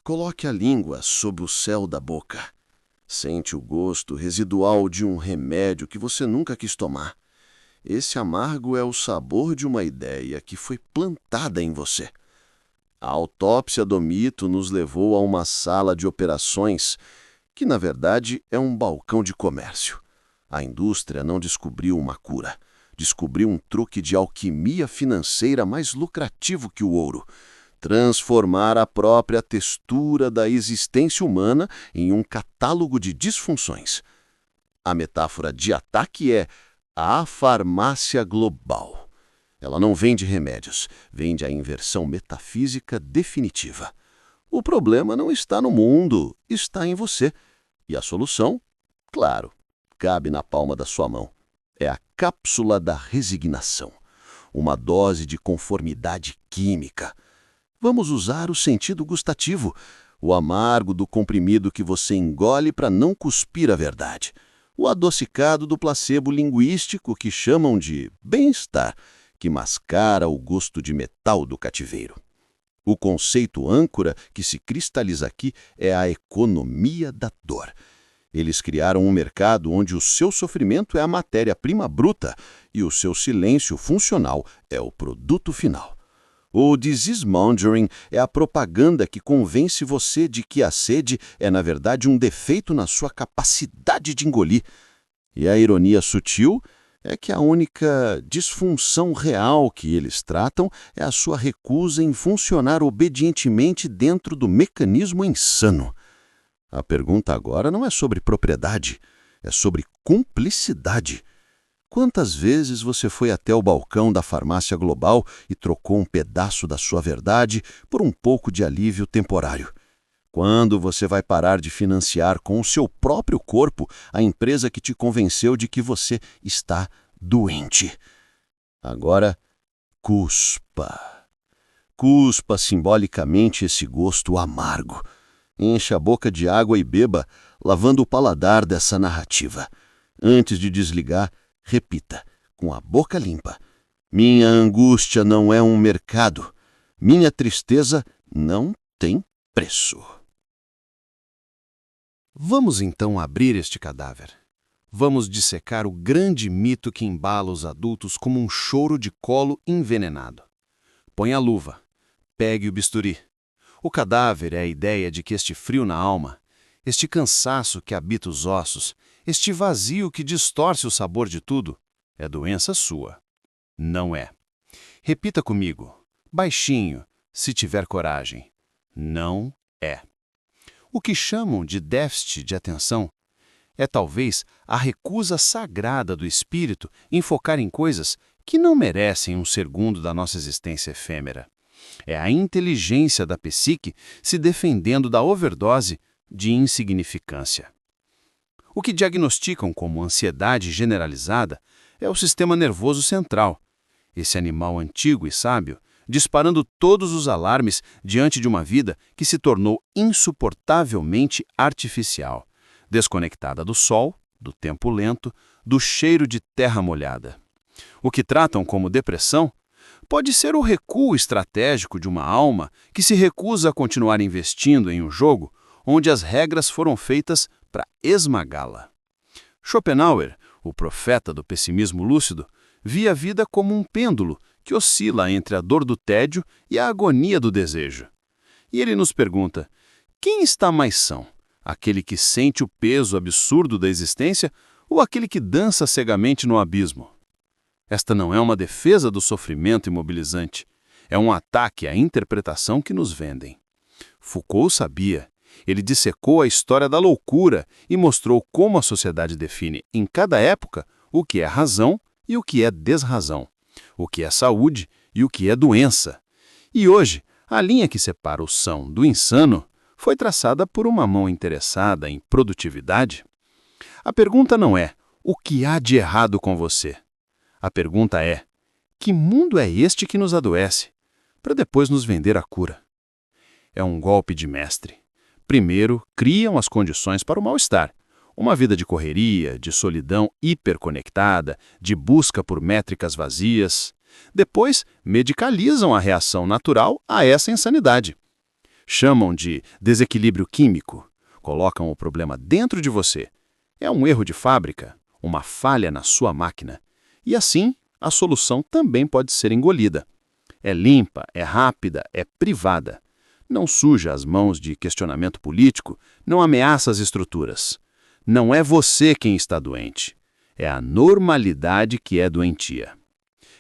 Coloque a língua sob o céu da boca. Sente o gosto residual de um remédio que você nunca quis tomar. Esse amargo é o sabor de uma ideia que foi plantada em você. A autópsia do mito nos levou a uma sala de operações que, na verdade, é um balcão de comércio. A indústria não descobriu uma cura. Descobriu um truque de alquimia financeira mais lucrativo que o ouro. Transformar a própria textura da existência humana em um catálogo de disfunções. A metáfora de ataque é a farmácia global. Ela não vende remédios, vende a inversão metafísica definitiva. O problema não está no mundo, está em você. E a solução, claro, cabe na palma da sua mão. É a cápsula da resignação. Uma dose de conformidade química. Vamos usar o sentido gustativo, o amargo do comprimido que você engole para não cuspir a verdade. O adocicado do placebo linguístico que chamam de bem-estar, que mascara o gosto de metal do cativeiro. O conceito âncora que se cristaliza aqui é a economia da dor. Eles criaram um mercado onde o seu sofrimento é a matéria-prima bruta e o seu silêncio funcional é o produto final. O disease-mongering é a propaganda que convence você de que a sede é, na verdade, um defeito na sua capacidade de engolir. E a ironia sutil é que a única disfunção real que eles tratam é a sua recusa em funcionar obedientemente dentro do mecanismo insano. A pergunta agora não é sobre propriedade, é sobre cumplicidade. Quantas vezes você foi até o balcão da farmácia global e trocou um pedaço da sua verdade por um pouco de alívio temporário? Quando você vai parar de financiar com o seu próprio corpo a empresa que te convenceu de que você está doente? Agora, cuspa. Cuspa simbolicamente esse gosto amargo. Encha a boca de água e beba, lavando o paladar dessa narrativa. Antes de desligar, repita, com a boca limpa: minha angústia não é um mercado. Minha tristeza não tem preço. Vamos então abrir este cadáver. Vamos dissecar o grande mito que embala os adultos como um choro de colo envenenado. Põe a luva. Pegue o bisturi. O cadáver é a ideia de que este frio na alma, este cansaço que habita os ossos, este vazio que distorce o sabor de tudo, é doença sua. Não é. Repita comigo, baixinho, se tiver coragem. Não é. O que chamam de déficit de atenção é talvez a recusa sagrada do espírito em focar em coisas que não merecem um segundo da nossa existência efêmera. É a inteligência da psique se defendendo da overdose de insignificância. O que diagnosticam como ansiedade generalizada é o sistema nervoso central, esse animal antigo e sábio, disparando todos os alarmes diante de uma vida que se tornou insuportavelmente artificial, desconectada do sol, do tempo lento, do cheiro de terra molhada. O que tratam como depressão pode ser o recuo estratégico de uma alma que se recusa a continuar investindo em um jogo onde as regras foram feitas para esmagá-la. Schopenhauer, o profeta do pessimismo lúcido, via a vida como um pêndulo que oscila entre a dor do tédio e a agonia do desejo. E ele nos pergunta: quem está mais são? Aquele que sente o peso absurdo da existência ou aquele que dança cegamente no abismo? Esta não é uma defesa do sofrimento imobilizante, é um ataque à interpretação que nos vendem. Foucault sabia. Ele dissecou a história da loucura e mostrou como a sociedade define, em cada época, o que é razão e o que é desrazão, o que é saúde e o que é doença. E hoje, a linha que separa o são do insano foi traçada por uma mão interessada em produtividade. A pergunta não é: o que há de errado com você? A pergunta é: que mundo é este que nos adoece, para depois nos vender a cura? É um golpe de mestre. Primeiro, criam as condições para o mal-estar. Uma vida de correria, de solidão hiperconectada, de busca por métricas vazias. Depois, medicalizam a reação natural a essa insanidade. Chamam de desequilíbrio químico. Colocam o problema dentro de você. É um erro de fábrica, uma falha na sua máquina. E assim, a solução também pode ser engolida. É limpa, é rápida, é privada. Não suja as mãos de questionamento político, não ameaça as estruturas. Não é você quem está doente. É a normalidade que é doentia.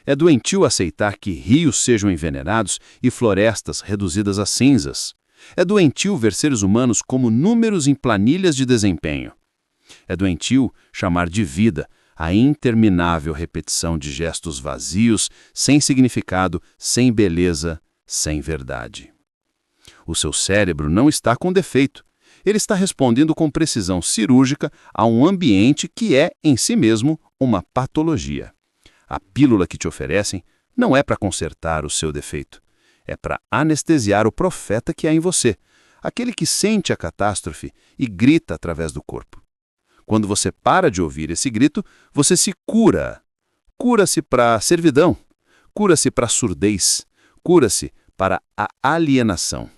É doentio aceitar que rios sejam envenenados e florestas reduzidas a cinzas. É doentio ver seres humanos como números em planilhas de desempenho. É doentio chamar de vida a interminável repetição de gestos vazios, sem significado, sem beleza, sem verdade. O seu cérebro não está com defeito. Ele está respondendo com precisão cirúrgica a um ambiente que é, em si mesmo, uma patologia. A pílula que te oferecem não é para consertar o seu defeito. É para anestesiar o profeta que há em você, aquele que sente a catástrofe e grita através do corpo. Quando você para de ouvir esse grito, você se cura. Cura-se para a servidão, cura-se para a surdez, cura-se para a alienação.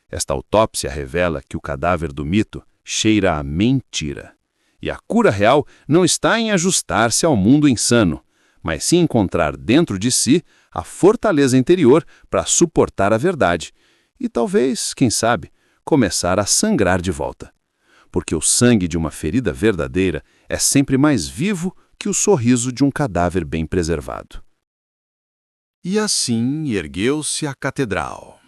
Esta autópsia revela que o cadáver do mito cheira a mentira. E a cura real não está em ajustar-se ao mundo insano, mas sim encontrar dentro de si a fortaleza interior para suportar a verdade e talvez, quem sabe, começar a sangrar de volta. Porque o sangue de uma ferida verdadeira é sempre mais vivo que o sorriso de um cadáver bem preservado. E assim ergueu-se a catedral.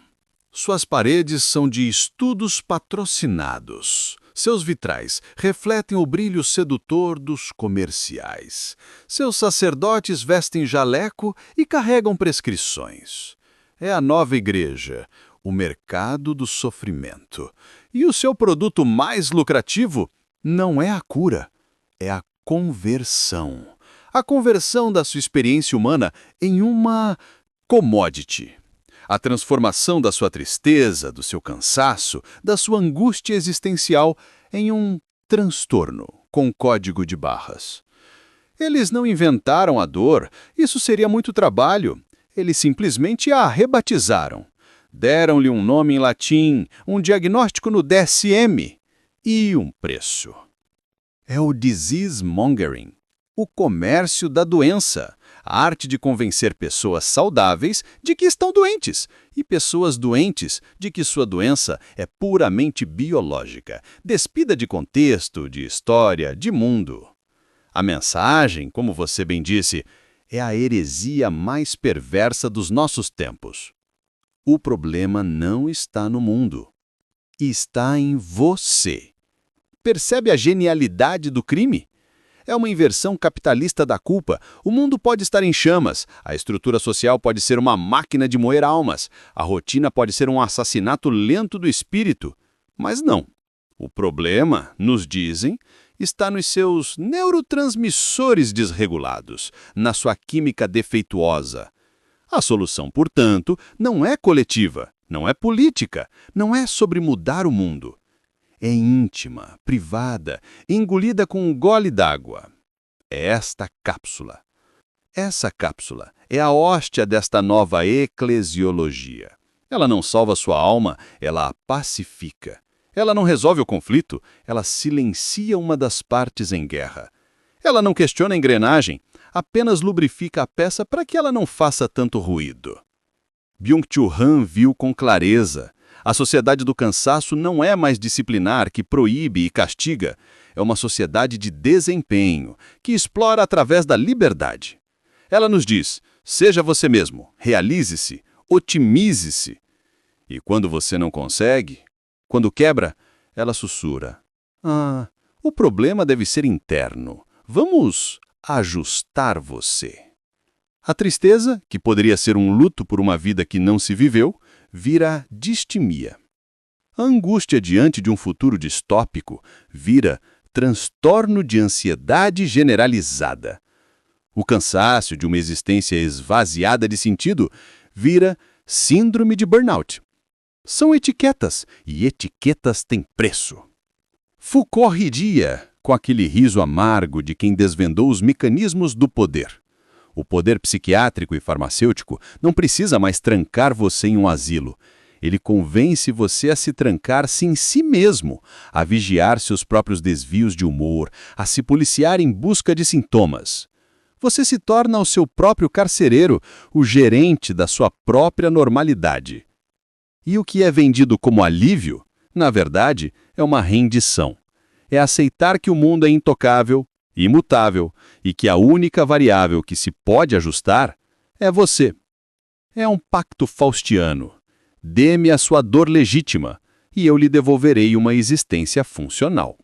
Suas paredes são de estudos patrocinados. Seus vitrais refletem o brilho sedutor dos comerciais. Seus sacerdotes vestem jaleco e carregam prescrições. É a nova igreja, o mercado do sofrimento. E o seu produto mais lucrativo não é a cura, é a conversão. A conversão da sua experiência humana em uma commodity. A transformação da sua tristeza, do seu cansaço, da sua angústia existencial em um transtorno com código de barras. Eles não inventaram a dor, isso seria muito trabalho. Eles simplesmente a rebatizaram. Deram-lhe um nome em latim, um diagnóstico no DSM e um preço. É o disease mongering, o comércio da doença, a arte de convencer pessoas saudáveis de que estão doentes e pessoas doentes de que sua doença é puramente biológica, despida de contexto, de história, de mundo. A mensagem, como você bem disse, é a heresia mais perversa dos nossos tempos. O problema não está no mundo. Está em você. Percebe a genialidade do crime? É uma inversão capitalista da culpa. O mundo pode estar em chamas, a estrutura social pode ser uma máquina de moer almas, a rotina pode ser um assassinato lento do espírito. Mas não. O problema, nos dizem, está nos seus neurotransmissores desregulados, na sua química defeituosa. A solução, portanto, não é coletiva, não é política, não é sobre mudar o mundo. É íntima, privada, engolida com um gole d'água. É esta cápsula. Essa cápsula é a hóstia desta nova eclesiologia. Ela não salva sua alma, ela a pacifica. Ela não resolve o conflito, ela silencia uma das partes em guerra. Ela não questiona a engrenagem, apenas lubrifica a peça para que ela não faça tanto ruído. Byung-Chul Han viu com clareza. A sociedade do cansaço não é mais disciplinar, que proíbe e castiga. É uma sociedade de desempenho, que explora através da liberdade. Ela nos diz, seja você mesmo, realize-se, otimize-se. E quando você não consegue, quando quebra, ela sussurra. O problema deve ser interno. Vamos ajustar você. A tristeza, que poderia ser um luto por uma vida que não se viveu, vira distimia. A angústia diante de um futuro distópico vira transtorno de ansiedade generalizada. O cansaço de uma existência esvaziada de sentido vira síndrome de burnout. São etiquetas, e etiquetas têm preço. Foucault riria com aquele riso amargo de quem desvendou os mecanismos do poder. O poder psiquiátrico e farmacêutico não precisa mais trancar você em um asilo. Ele convence você a se trancar-se em si mesmo, a vigiar seus próprios desvios de humor, a se policiar em busca de sintomas. Você se torna o seu próprio carcereiro, o gerente da sua própria normalidade. E o que é vendido como alívio, na verdade, é uma rendição. É aceitar que o mundo é intocável, imutável, e que a única variável que se pode ajustar é você. É um pacto faustiano. Dê-me a sua dor legítima, e eu lhe devolverei uma existência funcional.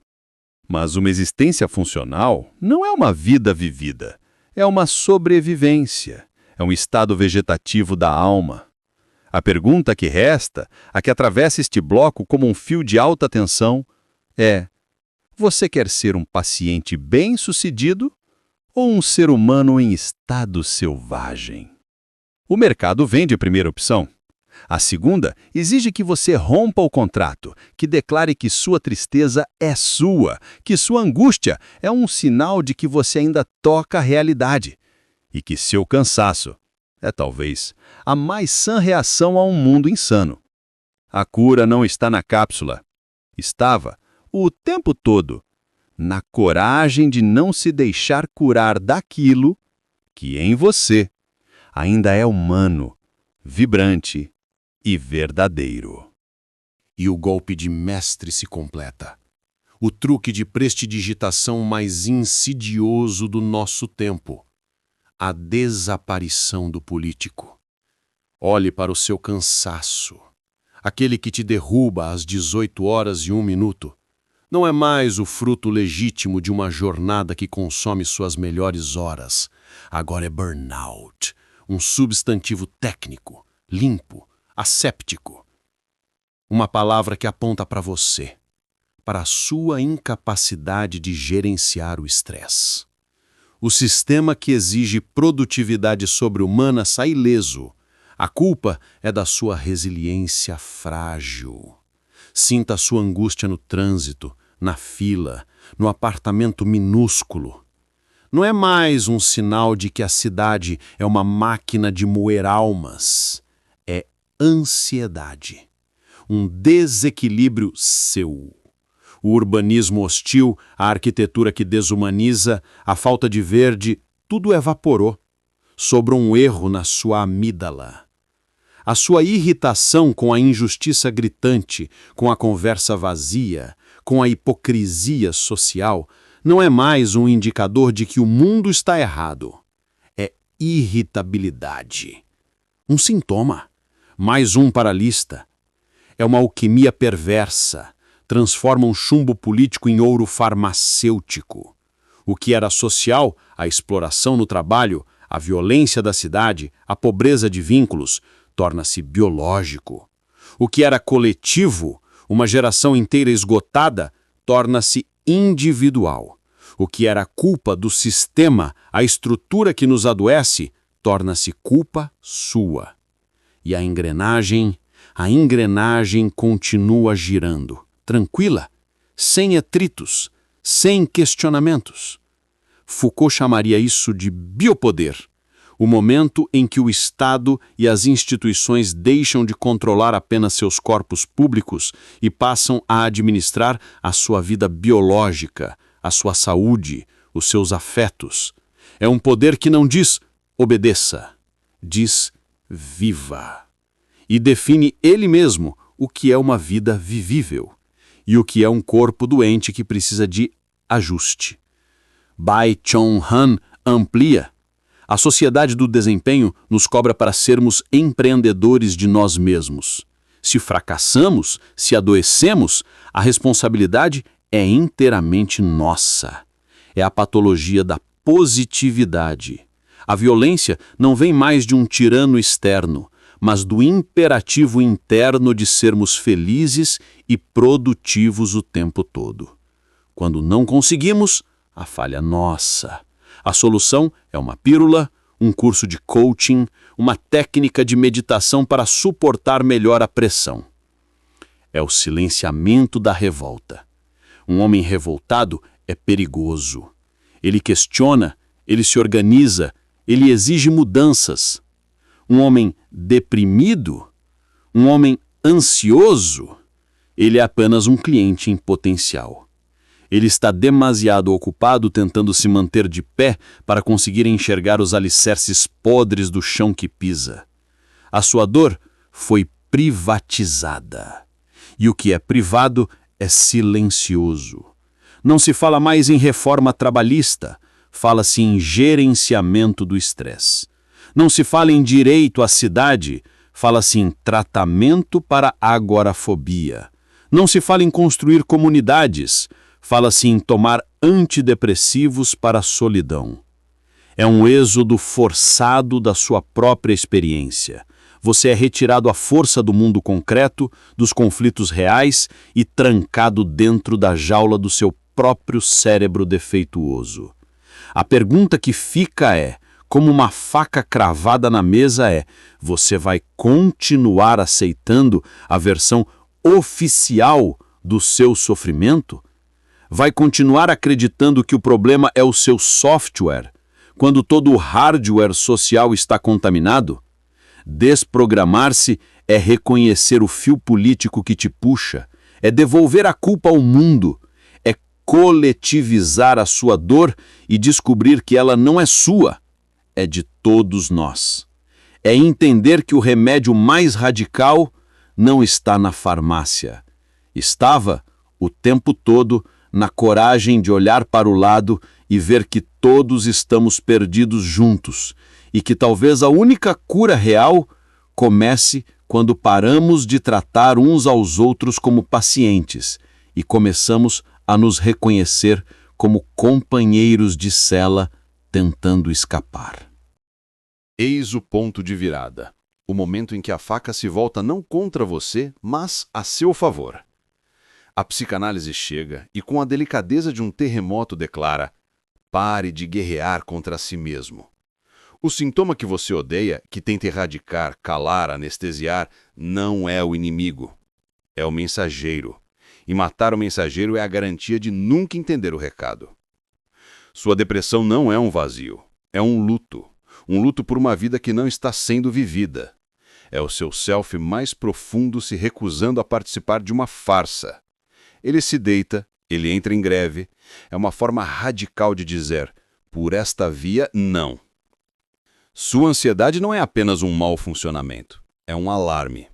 Mas uma existência funcional não é uma vida vivida. É uma sobrevivência. É um estado vegetativo da alma. A pergunta que resta, a que atravessa este bloco como um fio de alta tensão, é: você quer ser um paciente bem-sucedido ou um ser humano em estado selvagem? O mercado vende a primeira opção. A segunda exige que você rompa o contrato, que declare que sua tristeza é sua, que sua angústia é um sinal de que você ainda toca a realidade e que seu cansaço é talvez a mais sã reação a um mundo insano. A cura não está na cápsula. Estava, o tempo todo, na coragem de não se deixar curar daquilo que em você ainda é humano, vibrante e verdadeiro. E o golpe de mestre se completa. O truque de prestidigitação mais insidioso do nosso tempo. A desaparição do político. Olhe para o seu cansaço. Aquele que te derruba às 18h01. Não é mais o fruto legítimo de uma jornada que consome suas melhores horas. Agora é burnout, um substantivo técnico, limpo, asséptico. Uma palavra que aponta para você, para a sua incapacidade de gerenciar o estresse. O sistema que exige produtividade sobre-humana sai ileso. A culpa é da sua resiliência frágil. Sinta a sua angústia no trânsito, na fila, no apartamento minúsculo. Não é mais um sinal de que a cidade é uma máquina de moer almas. É ansiedade. Um desequilíbrio seu. O urbanismo hostil, a arquitetura que desumaniza, a falta de verde, tudo evaporou. Sobrou um erro na sua amígdala. A sua irritação com a injustiça gritante, com a conversa vazia, com a hipocrisia social, não é mais um indicador de que o mundo está errado. É irritabilidade. Um sintoma. Mais um para a lista. É uma alquimia perversa. Transforma um chumbo político em ouro farmacêutico. O que era social, a exploração no trabalho, a violência da cidade, a pobreza de vínculos, torna-se biológico. O que era coletivo, uma geração inteira esgotada, torna-se individual. O que era culpa do sistema, a estrutura que nos adoece, torna-se culpa sua. E a engrenagem continua girando, tranquila, sem atritos, sem questionamentos. Foucault chamaria isso de biopoder, o momento em que o Estado e as instituições deixam de controlar apenas seus corpos públicos e passam a administrar a sua vida biológica, a sua saúde, os seus afetos. É um poder que não diz obedeça, diz viva. E define ele mesmo o que é uma vida vivível e o que é um corpo doente que precisa de ajuste. Byung-Chul Han amplia. A sociedade do desempenho nos cobra para sermos empreendedores de nós mesmos. Se fracassamos, se adoecemos, a responsabilidade é inteiramente nossa. É a patologia da positividade. A violência não vem mais de um tirano externo, mas do imperativo interno de sermos felizes e produtivos o tempo todo. Quando não conseguimos, a falha nossa. A solução é uma pílula, um curso de coaching, uma técnica de meditação para suportar melhor a pressão. É o silenciamento da revolta. Um homem revoltado é perigoso. Ele questiona, ele se organiza, ele exige mudanças. Um homem deprimido, um homem ansioso, ele é apenas um cliente em potencial. Ele está demasiado ocupado tentando se manter de pé para conseguir enxergar os alicerces podres do chão que pisa. A sua dor foi privatizada. E o que é privado é silencioso. Não se fala mais em reforma trabalhista, fala-se em gerenciamento do estresse. Não se fala em direito à cidade, fala-se em tratamento para a agorafobia. Não se fala em construir comunidades, fala-se em tomar antidepressivos para a solidão. É um êxodo forçado da sua própria experiência. Você é retirado à força do mundo concreto, dos conflitos reais e trancado dentro da jaula do seu próprio cérebro defeituoso. A pergunta que fica é, como uma faca cravada na mesa você vai continuar aceitando a versão oficial do seu sofrimento? Vai continuar acreditando que o problema é o seu software, quando todo o hardware social está contaminado? Desprogramar-se é reconhecer o fio político que te puxa, é devolver a culpa ao mundo, é coletivizar a sua dor e descobrir que ela não é sua, é de todos nós. É entender que o remédio mais radical não está na farmácia. Estava, o tempo todo, na coragem de olhar para o lado e ver que todos estamos perdidos juntos e que talvez a única cura real comece quando paramos de tratar uns aos outros como pacientes e começamos a nos reconhecer como companheiros de cela tentando escapar. Eis o ponto de virada. O momento em que a faca se volta não contra você, mas a seu favor. A psicanálise chega e, com a delicadeza de um terremoto, declara: pare de guerrear contra si mesmo. O sintoma que você odeia, que tenta erradicar, calar, anestesiar, não é o inimigo. É o mensageiro. E matar o mensageiro é a garantia de nunca entender o recado. Sua depressão não é um vazio, é um luto. Um luto por uma vida que não está sendo vivida. É o seu self mais profundo se recusando a participar de uma farsa. Ele se deita, ele entra em greve. É uma forma radical de dizer: por esta via, não. Sua ansiedade não é apenas um mau funcionamento. É um alarme.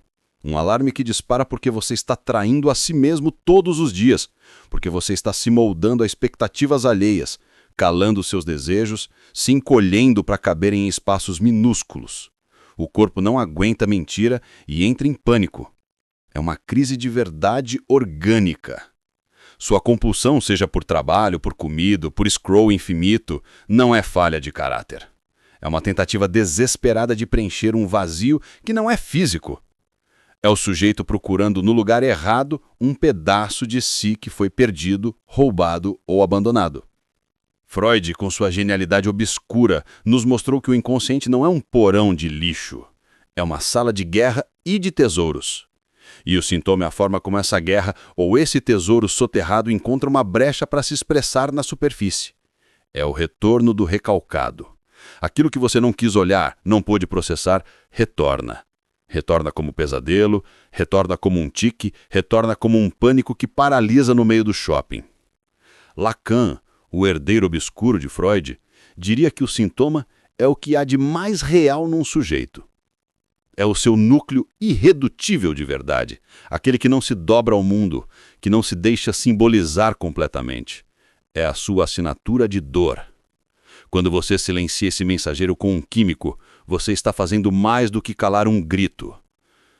Um alarme que dispara porque você está traindo a si mesmo todos os dias. Porque você está se moldando a expectativas alheias, calando seus desejos, se encolhendo para caber em espaços minúsculos. O corpo não aguenta mentira e entra em pânico. É uma crise de verdade orgânica. Sua compulsão, seja por trabalho, por comida, por scroll infinito, não é falha de caráter. É uma tentativa desesperada de preencher um vazio que não é físico. É o sujeito procurando no lugar errado um pedaço de si que foi perdido, roubado ou abandonado. Freud, com sua genialidade obscura, nos mostrou que o inconsciente não é um porão de lixo. É uma sala de guerra e de tesouros. E o sintoma é a forma como essa guerra ou esse tesouro soterrado encontra uma brecha para se expressar na superfície. É o retorno do recalcado. Aquilo que você não quis olhar, não pôde processar, retorna. Retorna como pesadelo, retorna como um tique, retorna como um pânico que paralisa no meio do shopping. Lacan, o herdeiro obscuro de Freud, diria que o sintoma é o que há de mais real num sujeito. É o seu núcleo irredutível de verdade, aquele que não se dobra ao mundo, que não se deixa simbolizar completamente. É a sua assinatura de dor. Quando você silencia esse mensageiro com um químico, você está fazendo mais do que calar um grito.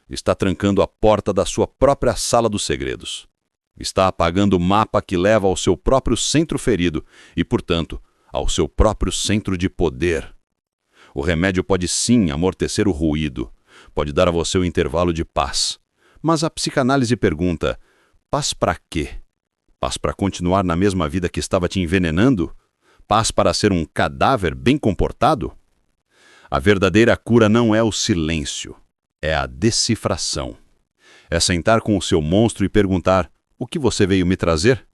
Está trancando a porta da sua própria sala dos segredos. Está apagando o mapa que leva ao seu próprio centro ferido e, portanto, ao seu próprio centro de poder. O remédio pode sim amortecer o ruído, pode dar a você um intervalo de paz. Mas a psicanálise pergunta: paz para quê? Paz para continuar na mesma vida que estava te envenenando? Paz para ser um cadáver bem comportado? A verdadeira cura não é o silêncio, é a decifração. É sentar com o seu monstro e perguntar: o que você veio me trazer?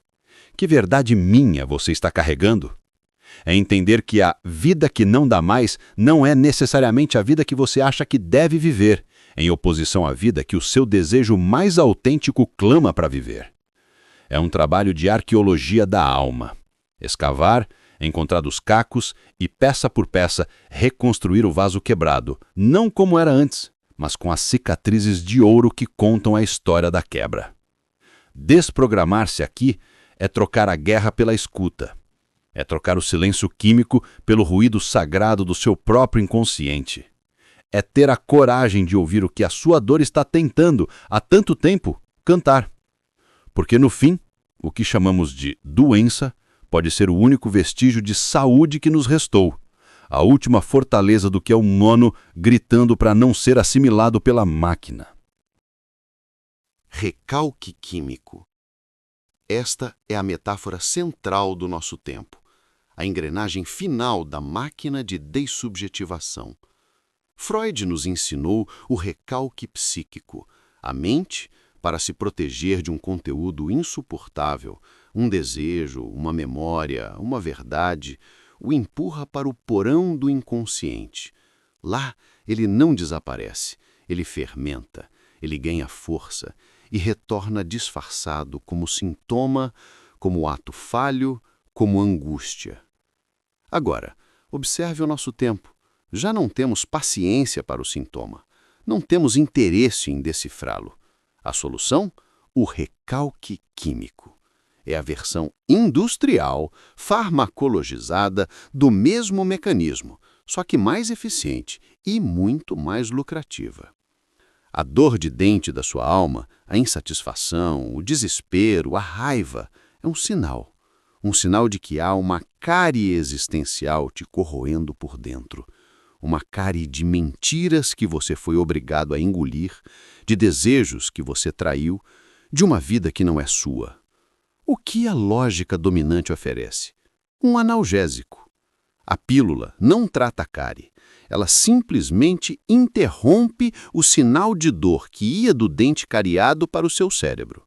Que verdade minha você está carregando? É entender que a vida que não dá mais não é necessariamente a vida que você acha que deve viver, em oposição à vida que o seu desejo mais autêntico clama para viver. É um trabalho de arqueologia da alma. Escavar, encontrar os cacos e, peça por peça, reconstruir o vaso quebrado, não como era antes, mas com as cicatrizes de ouro que contam a história da quebra. Desprogramar-se aqui é trocar a guerra pela escuta. É trocar o silêncio químico pelo ruído sagrado do seu próprio inconsciente. É ter a coragem de ouvir o que a sua dor está tentando, há tanto tempo, cantar. Porque, no fim, o que chamamos de doença pode ser o único vestígio de saúde que nos restou, a última fortaleza do que é humano gritando para não ser assimilado pela máquina. Recalque químico. Esta é a metáfora central do nosso tempo, a engrenagem final da máquina de dessubjetivação. Freud nos ensinou o recalque psíquico, a mente, para se proteger de um conteúdo insuportável, um desejo, uma memória, uma verdade, o empurra para o porão do inconsciente. Lá, ele não desaparece, ele fermenta, ele ganha força e retorna disfarçado como sintoma, como ato falho, como angústia. Agora, observe o nosso tempo. Já não temos paciência para o sintoma. Não temos interesse em decifrá-lo. A solução? O recalque químico. É a versão industrial, farmacologizada do mesmo mecanismo, só que mais eficiente e muito mais lucrativa. A dor de dente da sua alma, a insatisfação, o desespero, a raiva, é um sinal de que há uma cárie existencial te corroendo por dentro. Uma cárie de mentiras que você foi obrigado a engolir, de desejos que você traiu, de uma vida que não é sua. O que a lógica dominante oferece? Um analgésico. A pílula não trata a cárie. Ela simplesmente interrompe o sinal de dor que ia do dente cariado para o seu cérebro.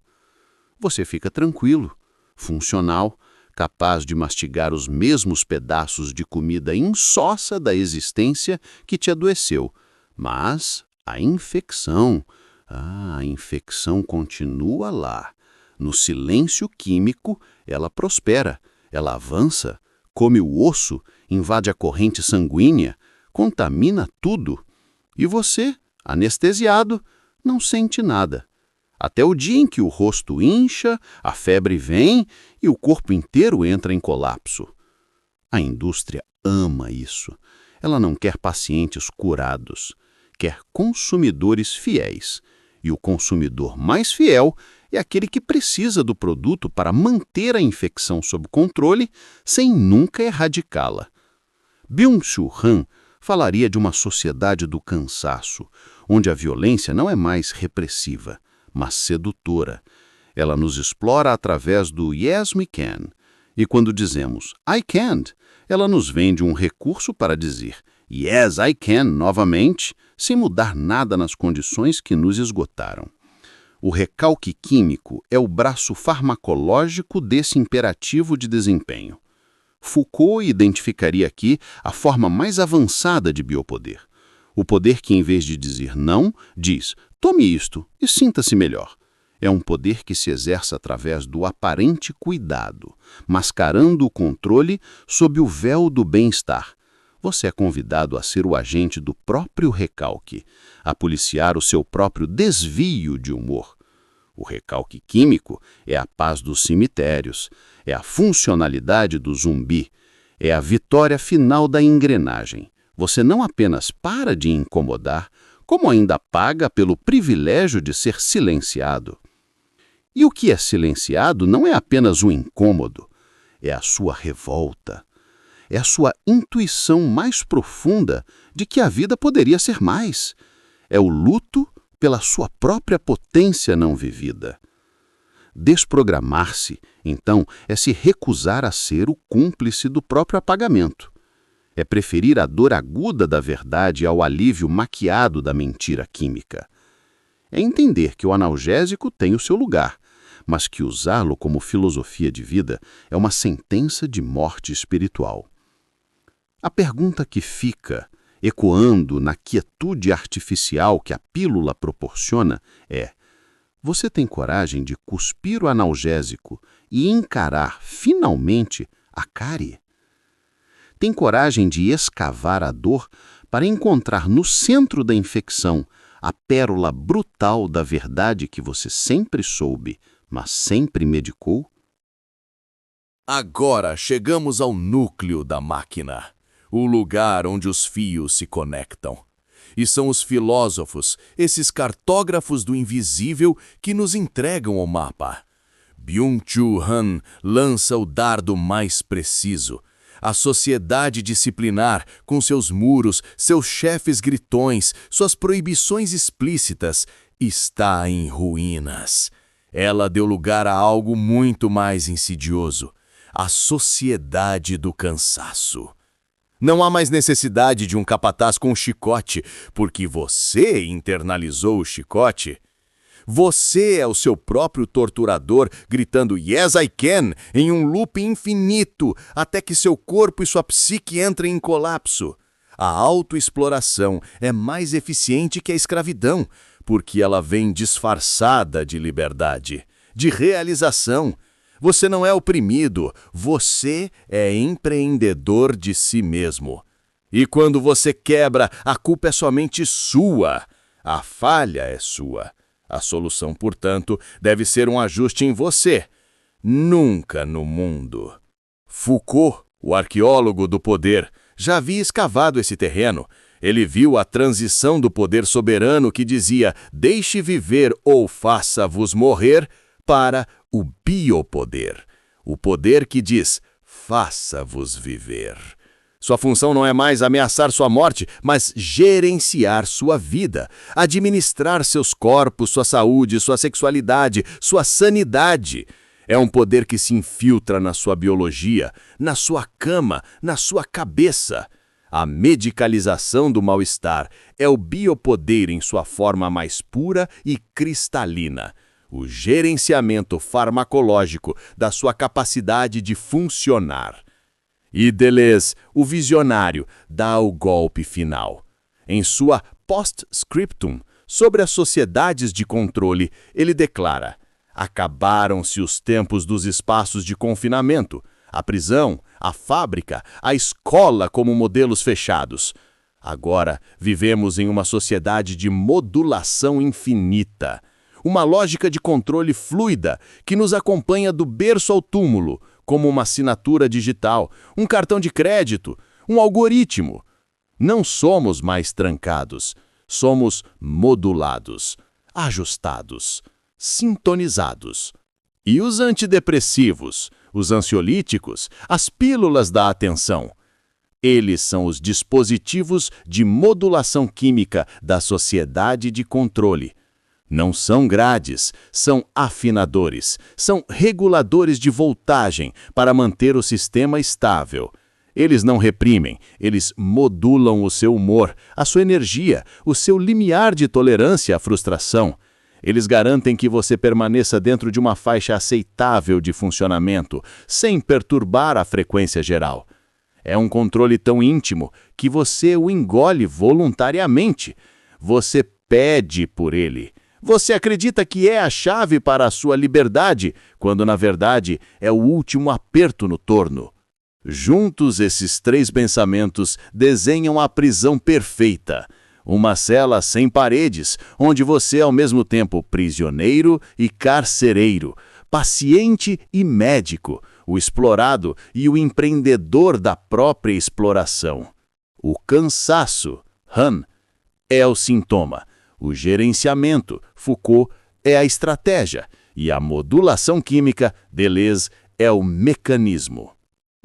Você fica tranquilo, funcional, capaz de mastigar os mesmos pedaços de comida insossa da existência que te adoeceu. Mas a infecção continua lá. No silêncio químico, ela prospera, ela avança, come o osso, invade a corrente sanguínea, contamina tudo. E você, anestesiado, não sente nada. Até o dia em que o rosto incha, a febre vem e o corpo inteiro entra em colapso. A indústria ama isso. Ela não quer pacientes curados, quer consumidores fiéis. E o consumidor mais fiel é aquele que precisa do produto para manter a infecção sob controle sem nunca erradicá-la. Byung-Chul Han falaria de uma sociedade do cansaço, onde a violência não é mais repressiva, mas sedutora. Ela nos explora através do "yes, we can". E quando dizemos "I can't", ela nos vende um recurso para dizer "yes, I can" novamente, sem mudar nada nas condições que nos esgotaram. O recalque químico é o braço farmacológico desse imperativo de desempenho. Foucault identificaria aqui a forma mais avançada de biopoder. O poder que, em vez de dizer não, diz "tome isto e sinta-se melhor". É um poder que se exerce através do aparente cuidado, mascarando o controle sob o véu do bem-estar. Você é convidado a ser o agente do próprio recalque, a policiar o seu próprio desvio de humor. O recalque químico é a paz dos cemitérios, é a funcionalidade do zumbi, é a vitória final da engrenagem. Você não apenas para de incomodar, como ainda paga pelo privilégio de ser silenciado. E o que é silenciado não é apenas o incômodo, é a sua revolta. É a sua intuição mais profunda de que a vida poderia ser mais. É o luto pela sua própria potência não vivida. Desprogramar-se, então, é se recusar a ser o cúmplice do próprio apagamento. É preferir a dor aguda da verdade ao alívio maquiado da mentira química. É entender que o analgésico tem o seu lugar, mas que usá-lo como filosofia de vida é uma sentença de morte espiritual. A pergunta que fica, ecoando na quietude artificial que a pílula proporciona, é: você tem coragem de cuspir o analgésico e encarar, finalmente, a cárie? Tem coragem de escavar a dor para encontrar no centro da infecção a pérola brutal da verdade que você sempre soube, mas sempre medicou? Agora chegamos ao núcleo da máquina, o lugar onde os fios se conectam. E são os filósofos, esses cartógrafos do invisível, que nos entregam o mapa. Byung-Chul Han lança o dardo mais preciso. A sociedade disciplinar, com seus muros, seus chefes gritões, suas proibições explícitas, está em ruínas. Ela deu lugar a algo muito mais insidioso: a sociedade do cansaço. Não há mais necessidade de um capataz com um chicote, porque você internalizou o chicote. Você é o seu próprio torturador, gritando "Yes, I can!" em um loop infinito, até que seu corpo e sua psique entrem em colapso. A autoexploração é mais eficiente que a escravidão, porque ela vem disfarçada de liberdade, de realização. Você não é oprimido, você é empreendedor de si mesmo. E quando você quebra, a culpa é somente sua. A falha é sua. A solução, portanto, deve ser um ajuste em você, nunca no mundo. Foucault, o arqueólogo do poder, já havia escavado esse terreno. Ele viu a transição do poder soberano que dizia "deixe viver ou faça-vos morrer" para o biopoder, o poder que diz "faça-vos viver". Sua função não é mais ameaçar sua morte, mas gerenciar sua vida, administrar seus corpos, sua saúde, sua sexualidade, sua sanidade. É um poder que se infiltra na sua biologia, na sua cama, na sua cabeça. A medicalização do mal-estar é o biopoder em sua forma mais pura e cristalina. O gerenciamento farmacológico da sua capacidade de funcionar. E Deleuze, o visionário, dá o golpe final. Em sua Postscriptum sobre as sociedades de controle, ele declara: acabaram-se os tempos dos espaços de confinamento, a prisão, a fábrica, a escola como modelos fechados. Agora vivemos em uma sociedade de modulação infinita, uma lógica de controle fluida que nos acompanha do berço ao túmulo, como uma assinatura digital, um cartão de crédito, um algoritmo. Não somos mais trancados, somos modulados, ajustados, sintonizados. E os antidepressivos, os ansiolíticos, as pílulas da atenção? Eles são os dispositivos de modulação química da sociedade de controle. Não são grades, são afinadores, são reguladores de voltagem para manter o sistema estável. Eles não reprimem, eles modulam o seu humor, a sua energia, o seu limiar de tolerância à frustração. Eles garantem que você permaneça dentro de uma faixa aceitável de funcionamento, sem perturbar a frequência geral. É um controle tão íntimo que você o engole voluntariamente. Você pede por ele. Você acredita que é a chave para a sua liberdade, quando na verdade é o último aperto no torno. Juntos, esses três pensamentos desenham a prisão perfeita. Uma cela sem paredes, onde você é ao mesmo tempo prisioneiro e carcereiro, paciente e médico, o explorado e o empreendedor da própria exploração. O cansaço, Han, é o sintoma. O gerenciamento, Foucault, é a estratégia, e a modulação química, Deleuze, é o mecanismo.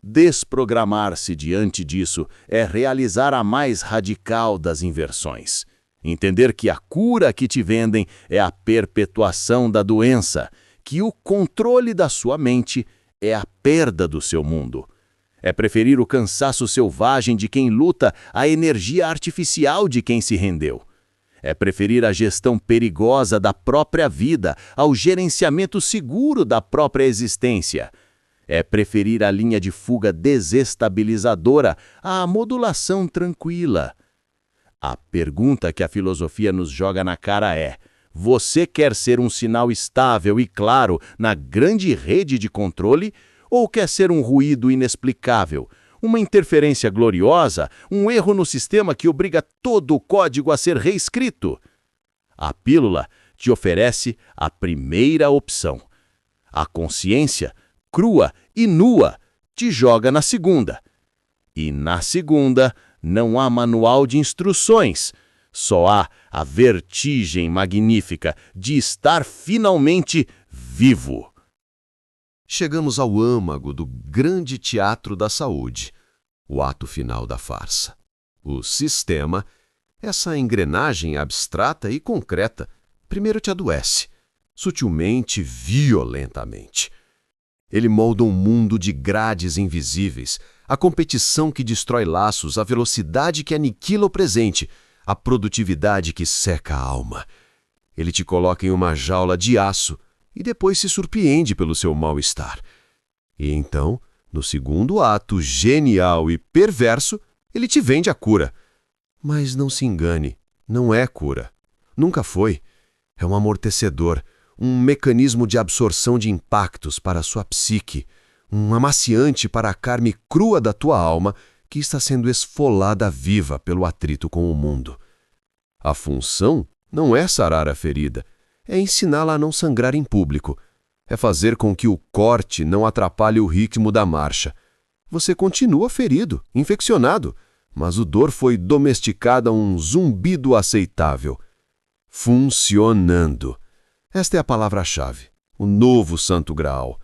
Desprogramar-se diante disso é realizar a mais radical das inversões. Entender que a cura que te vendem é a perpetuação da doença, que o controle da sua mente é a perda do seu mundo. É preferir o cansaço selvagem de quem luta à energia artificial de quem se rendeu. É preferir a gestão perigosa da própria vida ao gerenciamento seguro da própria existência. É preferir a linha de fuga desestabilizadora à modulação tranquila. A pergunta que a filosofia nos joga na cara é: você quer ser um sinal estável e claro na grande rede de controle ou quer ser um ruído inexplicável, uma interferência gloriosa, um erro no sistema que obriga todo o código a ser reescrito? A pílula te oferece a primeira opção. A consciência, crua e nua, te joga na segunda. E na segunda, não há manual de instruções. Só há a vertigem magnífica de estar finalmente vivo. Chegamos ao âmago do grande teatro da saúde, o ato final da farsa. O sistema, essa engrenagem abstrata e concreta, primeiro te adoece, sutilmente, violentamente. Ele molda um mundo de grades invisíveis, a competição que destrói laços, a velocidade que aniquila o presente, a produtividade que seca a alma. Ele te coloca em uma jaula de aço e depois se surpreende pelo seu mal-estar. E então, no segundo ato genial e perverso, ele te vende a cura. Mas não se engane, não é cura. Nunca foi. É um amortecedor, um mecanismo de absorção de impactos para a sua psique, um amaciante para a carne crua da tua alma que está sendo esfolada viva pelo atrito com o mundo. A função não é sarar a ferida, é ensiná-la a não sangrar em público, é fazer com que o corte não atrapalhe o ritmo da marcha. Você continua ferido, infeccionado, mas o dor foi domesticada a um zumbido aceitável. Funcionando. Esta é a palavra-chave, o novo Santo Graal.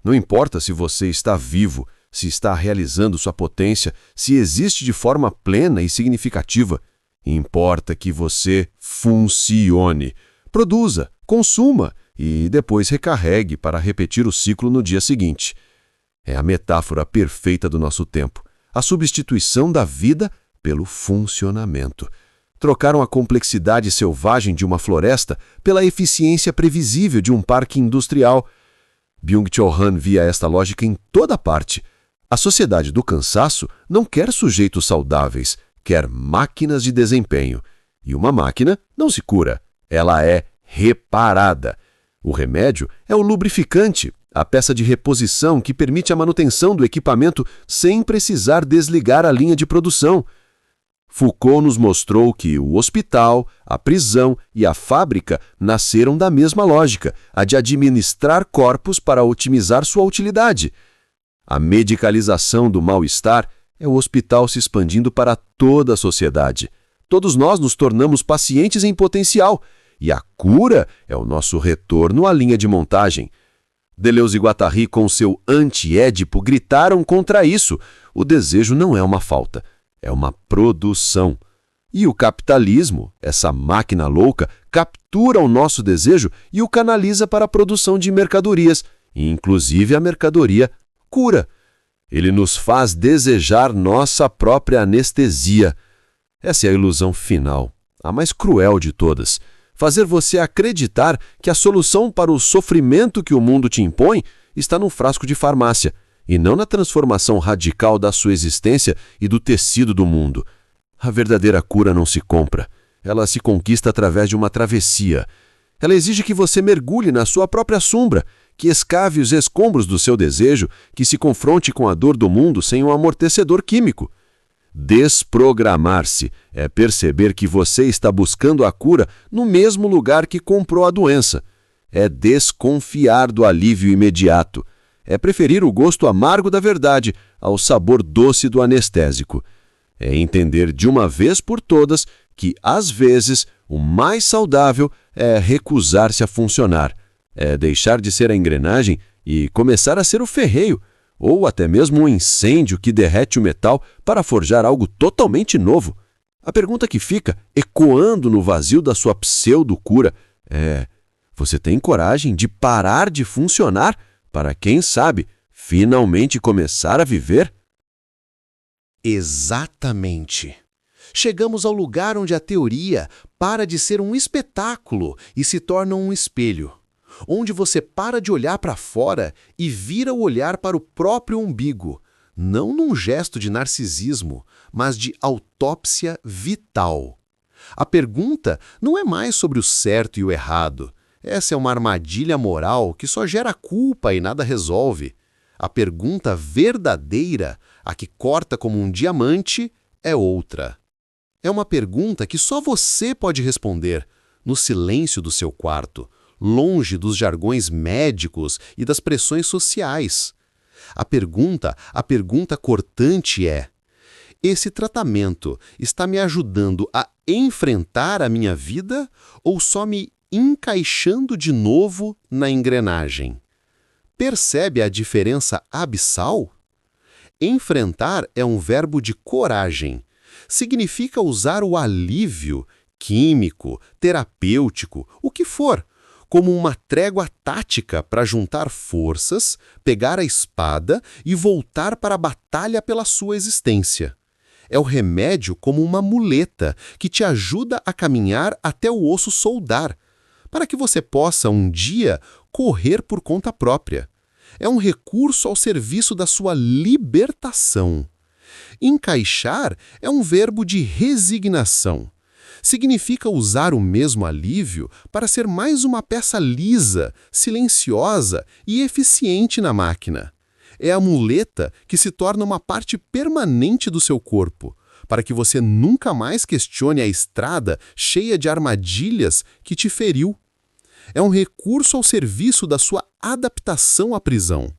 Não importa se você está vivo, se está realizando sua potência, se existe de forma plena e significativa. Importa que você funcione. Produza, consuma e depois recarregue para repetir o ciclo no dia seguinte. É a metáfora perfeita do nosso tempo, a substituição da vida pelo funcionamento. Trocaram a complexidade selvagem de uma floresta pela eficiência previsível de um parque industrial. Byung-Chul Han via esta lógica em toda parte. A sociedade do cansaço não quer sujeitos saudáveis, quer máquinas de desempenho. E uma máquina não se cura, ela é reparada. O remédio é o lubrificante, a peça de reposição que permite a manutenção do equipamento sem precisar desligar a linha de produção. Foucault nos mostrou que o hospital, a prisão e a fábrica nasceram da mesma lógica, a de administrar corpos para otimizar sua utilidade. A medicalização do mal-estar é o hospital se expandindo para toda a sociedade. Todos nós nos tornamos pacientes em potencial, e a cura é o nosso retorno à linha de montagem. Deleuze e Guattari, com seu anti-édipo, gritaram contra isso. O desejo não é uma falta, é uma produção. E o capitalismo, essa máquina louca, captura o nosso desejo e o canaliza para a produção de mercadorias, inclusive a mercadoria cura. Ele nos faz desejar nossa própria anestesia. Essa é a ilusão final, a mais cruel de todas. Fazer você acreditar que a solução para o sofrimento que o mundo te impõe está num frasco de farmácia, e não na transformação radical da sua existência e do tecido do mundo. A verdadeira cura não se compra. Ela se conquista através de uma travessia. Ela exige que você mergulhe na sua própria sombra, que escave os escombros do seu desejo, que se confronte com a dor do mundo sem um amortecedor químico. Desprogramar-se é perceber que você está buscando a cura no mesmo lugar que comprou a doença. É desconfiar do alívio imediato. É preferir o gosto amargo da verdade ao sabor doce do anestésico. É entender de uma vez por todas que, às vezes, o mais saudável é recusar-se a funcionar. É deixar de ser a engrenagem e começar a ser o ferreiro, ou até mesmo um incêndio que derrete o metal para forjar algo totalmente novo. A pergunta que fica, ecoando no vazio da sua pseudo-cura, é: você tem coragem de parar de funcionar para, quem sabe, finalmente começar a viver? Exatamente. Chegamos ao lugar onde a teoria para de ser um espetáculo e se torna um espelho. onde você para de olhar para fora e vira o olhar para o próprio umbigo, não num gesto de narcisismo, mas de autópsia vital. A pergunta não é mais sobre o certo e o errado. Essa é uma armadilha moral que só gera culpa e nada resolve. A pergunta verdadeira, a que corta como um diamante, é outra. É uma pergunta que só você pode responder, no silêncio do seu quarto, longe dos jargões médicos e das pressões sociais. A pergunta cortante é: esse tratamento está me ajudando a enfrentar a minha vida ou só me encaixando de novo na engrenagem? Percebe a diferença abissal? Enfrentar é um verbo de coragem. Significa usar o alívio, químico, terapêutico, o que for, como uma trégua tática para juntar forças, pegar a espada e voltar para a batalha pela sua existência. É o remédio como uma muleta que te ajuda a caminhar até o osso soldar, para que você possa, um dia, correr por conta própria. É um recurso ao serviço da sua libertação. Encaixar é um verbo de resignação. Significa usar o mesmo alívio para ser mais uma peça lisa, silenciosa e eficiente na máquina. É a muleta que se torna uma parte permanente do seu corpo, para que você nunca mais questione a estrada cheia de armadilhas que te feriu. É um recurso ao serviço da sua adaptação à prisão.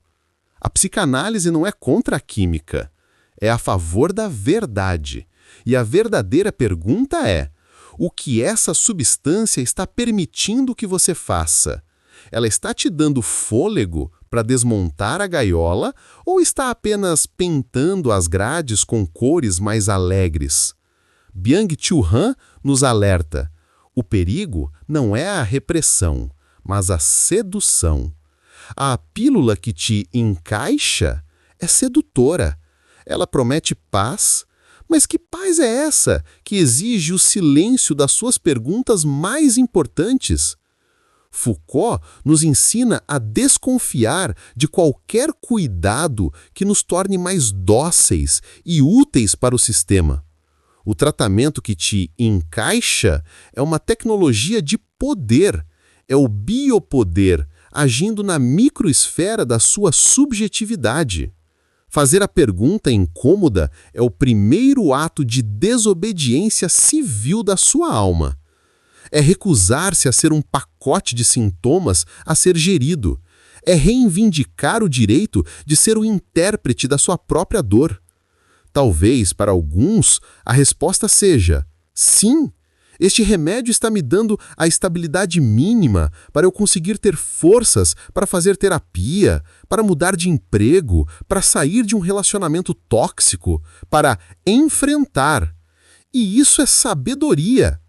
A psicanálise não é contra a química, é a favor da verdade. E a verdadeira pergunta é: o que essa substância está permitindo que você faça? Ela está te dando fôlego para desmontar a gaiola ou está apenas pintando as grades com cores mais alegres? Byung-Chul Han nos alerta: o perigo não é a repressão, mas a sedução. A pílula que te encaixa é sedutora. Ela promete paz, mas que paz é essa que exige o silêncio das suas perguntas mais importantes? Foucault nos ensina a desconfiar de qualquer cuidado que nos torne mais dóceis e úteis para o sistema. O tratamento que te encaixa é uma tecnologia de poder, é o biopoder agindo na microesfera da sua subjetividade. Fazer a pergunta incômoda é o primeiro ato de desobediência civil da sua alma. É recusar-se a ser um pacote de sintomas a ser gerido. É reivindicar o direito de ser o intérprete da sua própria dor. Talvez, para alguns, a resposta seja: sim, este remédio está me dando a estabilidade mínima para eu conseguir ter forças para fazer terapia, para mudar de emprego, para sair de um relacionamento tóxico, para enfrentar. E isso é sabedoria.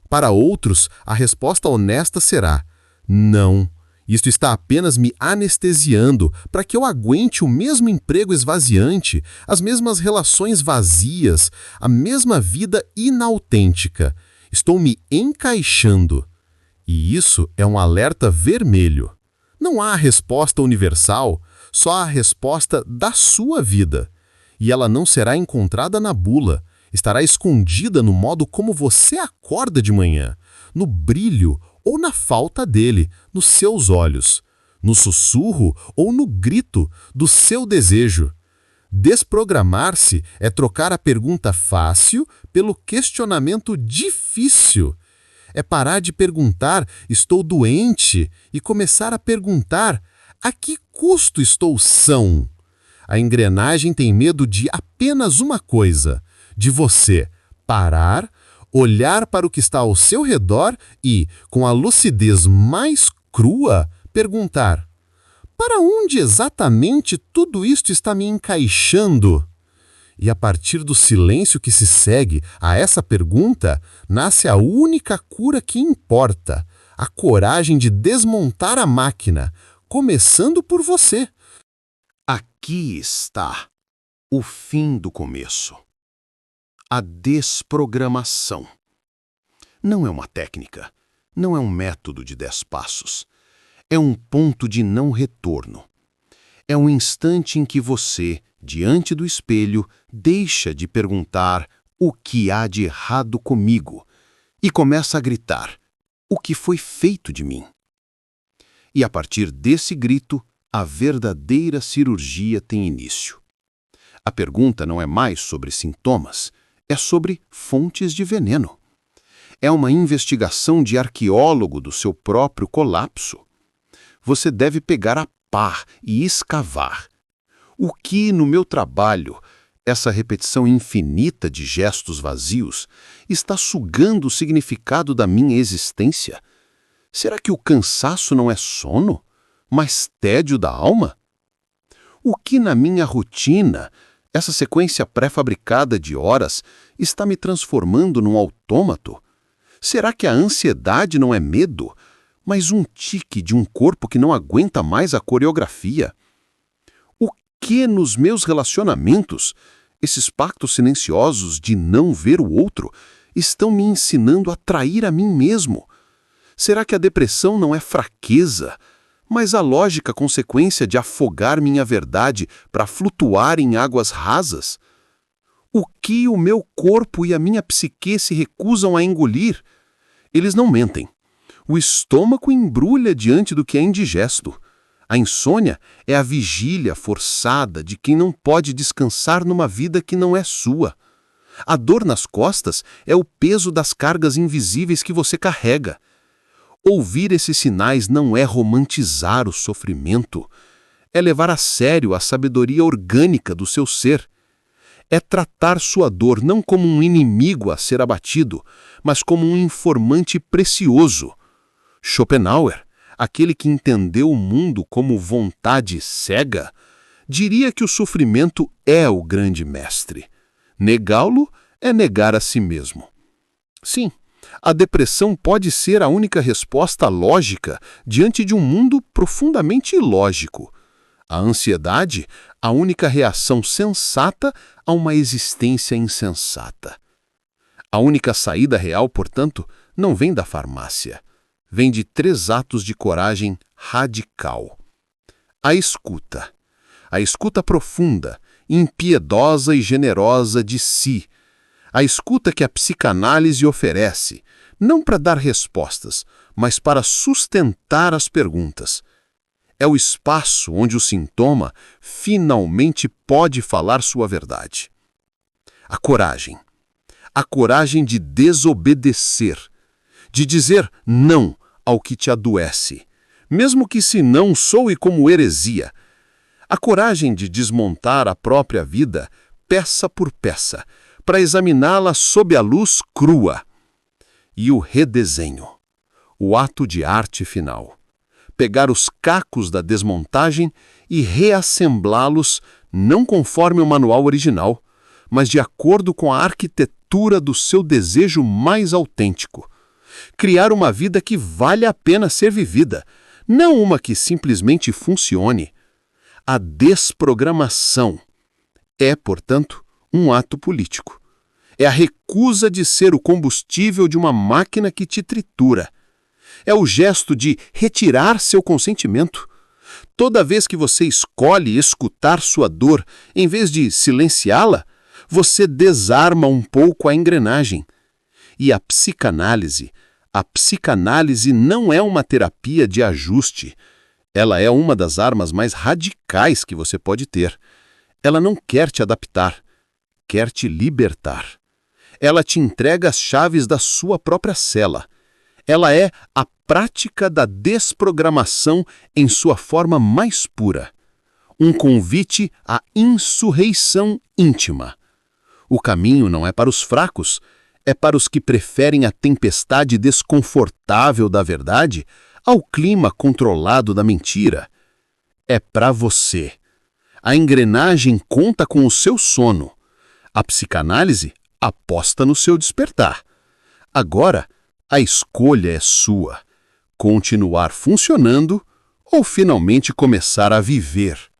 Para outros, a resposta honesta será: não. Isto está apenas me anestesiando para que eu aguente o mesmo emprego esvaziante, as mesmas relações vazias, a mesma vida inautêntica. Estou me encaixando. E isso é um alerta vermelho. Não há resposta universal, só há a resposta da sua vida. E ela não será encontrada na bula, estará escondida no modo como você acorda de manhã, no brilho ou na falta dele, nos seus olhos, no sussurro ou no grito do seu desejo. Desprogramar-se é trocar a pergunta fácil pelo questionamento difícil. É parar de perguntar "estou doente" e começar a perguntar "a que custo estou são?". A engrenagem tem medo de apenas uma coisa: de você parar, olhar para o que está ao seu redor e, com a lucidez mais crua, perguntar: para onde exatamente tudo isto está me encaixando? E a partir do silêncio que se segue a essa pergunta, nasce a única cura que importa: a coragem de desmontar a máquina, começando por você. Aqui está o fim do começo. A desprogramação. Não é uma técnica, não é um método de 10 passos. É um ponto de não retorno. É um instante em que você, diante do espelho, deixa de perguntar o que há de errado comigo e começa a gritar: o que foi feito de mim? E a partir desse grito, a verdadeira cirurgia tem início. A pergunta não é mais sobre sintomas, é sobre fontes de veneno. É uma investigação de arqueólogo do seu próprio colapso. Você deve pegar a pá e escavar. O que, no meu trabalho, essa repetição infinita de gestos vazios, está sugando o significado da minha existência? Será que o cansaço não é sono, mas tédio da alma? O que na minha rotina, essa sequência pré-fabricada de horas, está me transformando num autômato? Será que a ansiedade não é medo, mas um tique de um corpo que não aguenta mais a coreografia? O que nos meus relacionamentos, esses pactos silenciosos de não ver o outro, estão me ensinando a trair a mim mesmo? Será que a depressão não é fraqueza, mas a lógica consequência de afogar minha verdade para flutuar em águas rasas? O que o meu corpo e a minha psique se recusam a engolir? Eles não mentem. O estômago embrulha diante do que é indigesto. A insônia é a vigília forçada de quem não pode descansar numa vida que não é sua. A dor nas costas é o peso das cargas invisíveis que você carrega. Ouvir esses sinais não é romantizar o sofrimento, é levar a sério a sabedoria orgânica do seu ser. É tratar sua dor não como um inimigo a ser abatido, mas como um informante precioso. Schopenhauer, aquele que entendeu o mundo como vontade cega, diria que o sofrimento é o grande mestre. Negá-lo é negar a si mesmo. Sim, a depressão pode ser a única resposta lógica diante de um mundo profundamente ilógico. A ansiedade, a única reação sensata a uma existência insensata. A única saída real, portanto, não vem da farmácia. Vem de 3 atos de coragem radical. A escuta. A escuta profunda, impiedosa e generosa de si. A escuta que a psicanálise oferece, não para dar respostas, mas para sustentar as perguntas. É o espaço onde o sintoma finalmente pode falar sua verdade. A coragem. A coragem de desobedecer, de dizer não ao que te adoece, mesmo que se não soe como heresia. A coragem de desmontar a própria vida, peça por peça, para examiná-la sob a luz crua. E o redesenho, o ato de arte final. Pegar os cacos da desmontagem e reassemblá-los não conforme o manual original, mas de acordo com a arquitetura do seu desejo mais autêntico. Criar uma vida que vale a pena ser vivida, não uma que simplesmente funcione. A desprogramação é, portanto, um ato político. É a recusa de ser o combustível de uma máquina que te tritura. É o gesto de retirar seu consentimento. Toda vez que você escolhe escutar sua dor, em vez de silenciá-la, você desarma um pouco a engrenagem. E a psicanálise não é uma terapia de ajuste. Ela é uma das armas mais radicais que você pode ter. Ela não quer te adaptar, quer te libertar. Ela te entrega as chaves da sua própria cela. Ela é a prática da desprogramação em sua forma mais pura. Um convite à insurreição íntima. O caminho não é para os fracos, é para os que preferem a tempestade desconfortável da verdade ao clima controlado da mentira. É para você. A engrenagem conta com o seu sono. A psicanálise aposta no seu despertar. Agora, a escolha é sua. Continuar funcionando ou finalmente começar a viver.